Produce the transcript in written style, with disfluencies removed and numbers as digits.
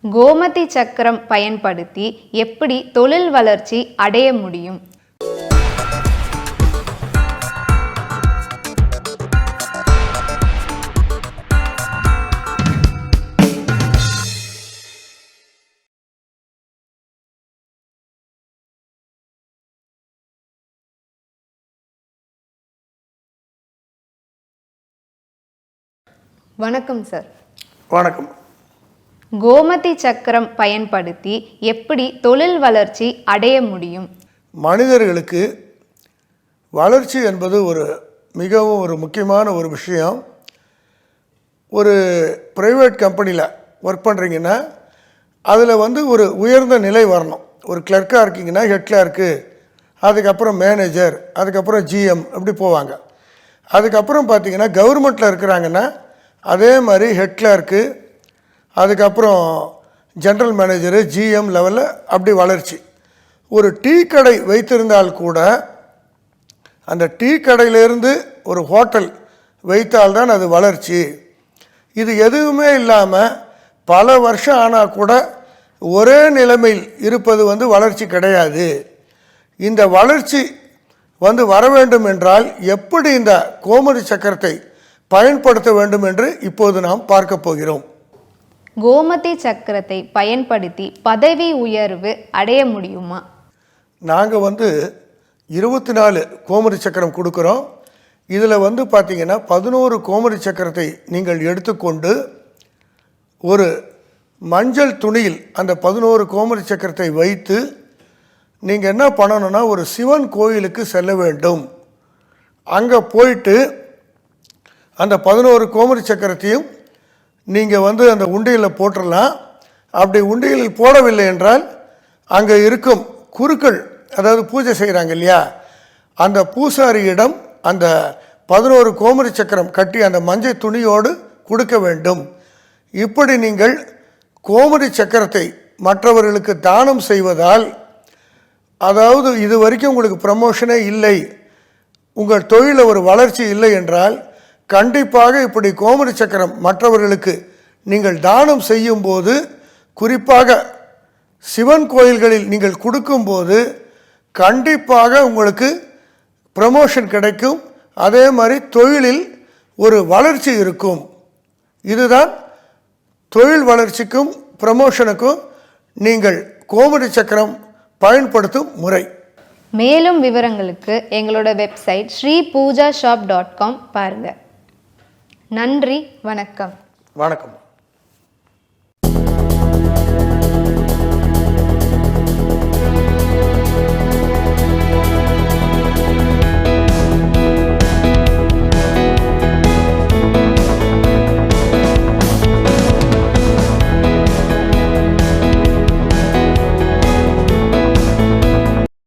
கோமதி சக்கரம் பயன்படுத்தி எப்படி தொழில் வளர்ச்சி அடைய முடியும்? வணக்கம் சார். வணக்கம். கோமதி சக்கரம் பயன்படுத்தி எப்படி தொழில் வளர்ச்சி அடைய முடியும்? மனிதர்களுக்கு வளர்ச்சி என்பது மிகவும் முக்கியமான ஒரு விஷயம். ஒரு ப்ரைவேட் கம்பெனியில் ஒர்க் பண்ணுறீங்கன்னா அதில் ஒரு உயர்ந்த நிலை வரணும். ஒரு கிளர்க்காக இருக்கீங்கன்னா ஹெட் கிளர்க்கு, அதுக்கப்புறம் மேனேஜர், அதுக்கப்புறம் ஜிஎம், அப்படி போவாங்க. அதுக்கப்புறம் பார்த்திங்கன்னா கவர்மெண்ட்டில் இருக்கிறாங்கன்னா அதே மாதிரி ஹெட் கிளர்க்கு, அதுக்கப்புறம் ஜென்ரல் மேனேஜரு, ஜிஎம் லெவலில் அப்படி வளர்ச்சி. ஒரு டீ கடை வைத்திருந்தால் கூட அந்த டீ கடையிலேருந்து ஒரு ஹோட்டல் வைத்தால்தான் அது வளர்ச்சி. இது எதுவுமே இல்லாமல் பல வருஷம் ஆனால் கூட ஒரே நிலைமையில் இருப்பது வளர்ச்சி கிடையாது. இந்த வளர்ச்சி வர வேண்டும் என்றால் எப்படி இந்த கோமதி சக்கரத்தை பயன்படுத்த வேண்டும் என்று இப்போது நாம் பார்க்க போகிறோம். கோமதி சக்கரத்தை பயன்படுத்தி பதவி உயர்வு அடைய முடியுமா? நாங்கள் 24 கோமதி சக்கரம் கொடுக்குறோம். இதில் பார்த்தீங்கன்னா 11 கோமதி சக்கரத்தை நீங்கள் எடுத்துக்கொண்டு ஒரு மஞ்சள் துணியில் அந்த 11 கோமதி சக்கரத்தை வைத்து நீங்கள் என்ன பண்ணணும்னா ஒரு சிவன் கோயிலுக்கு செல்ல வேண்டும். அங்கே போயிட்டு அந்த 11 கோமதி சக்கரத்தையும் நீங்கள் அந்த உண்டியலில் போட்டுடலாம். அப்படி உண்டியலில் போடவில்லை என்றால் அங்கே இருக்கும் குருக்கள், அதாவது பூஜை செய்கிறாங்க இல்லையா, அந்த பூசாரியிடம் அந்த 11 கோமதி சக்கரம் கட்டி அந்த மஞ்சள் துணியோடு கொடுக்க வேண்டும். இப்படி நீங்கள் கோமதி சக்கரத்தை மற்றவர்களுக்கு தானம் செய்வதால், அதாவது இது வரைக்கும் உங்களுக்கு ப்ரமோஷனே இல்லை, உங்கள் தொழிலில் ஒரு வளர்ச்சி இல்லை என்றால் கண்டிப்பாக இப்படி கோமதி சக்கரம் மற்றவர்களுக்கு நீங்கள் தானம் செய்யும்போது, குறிப்பாக சிவன் கோயில்களில் நீங்கள் கொடுக்கும்போது கண்டிப்பாக உங்களுக்கு ப்ரமோஷன் கிடைக்கும். அதே மாதிரி தொழிலில் ஒரு வளர்ச்சி இருக்கும். இதுதான் தொழில் வளர்ச்சிக்கும் ப்ரமோஷனுக்கும் நீங்கள் கோமதி சக்கரம் பயன்படுத்தும் முறை. மேலும் விவரங்களுக்கு எங்களோட வெப்சைட் sripoojashop.com பாருங்கள். நன்றி. வணக்கம். வணக்கம்.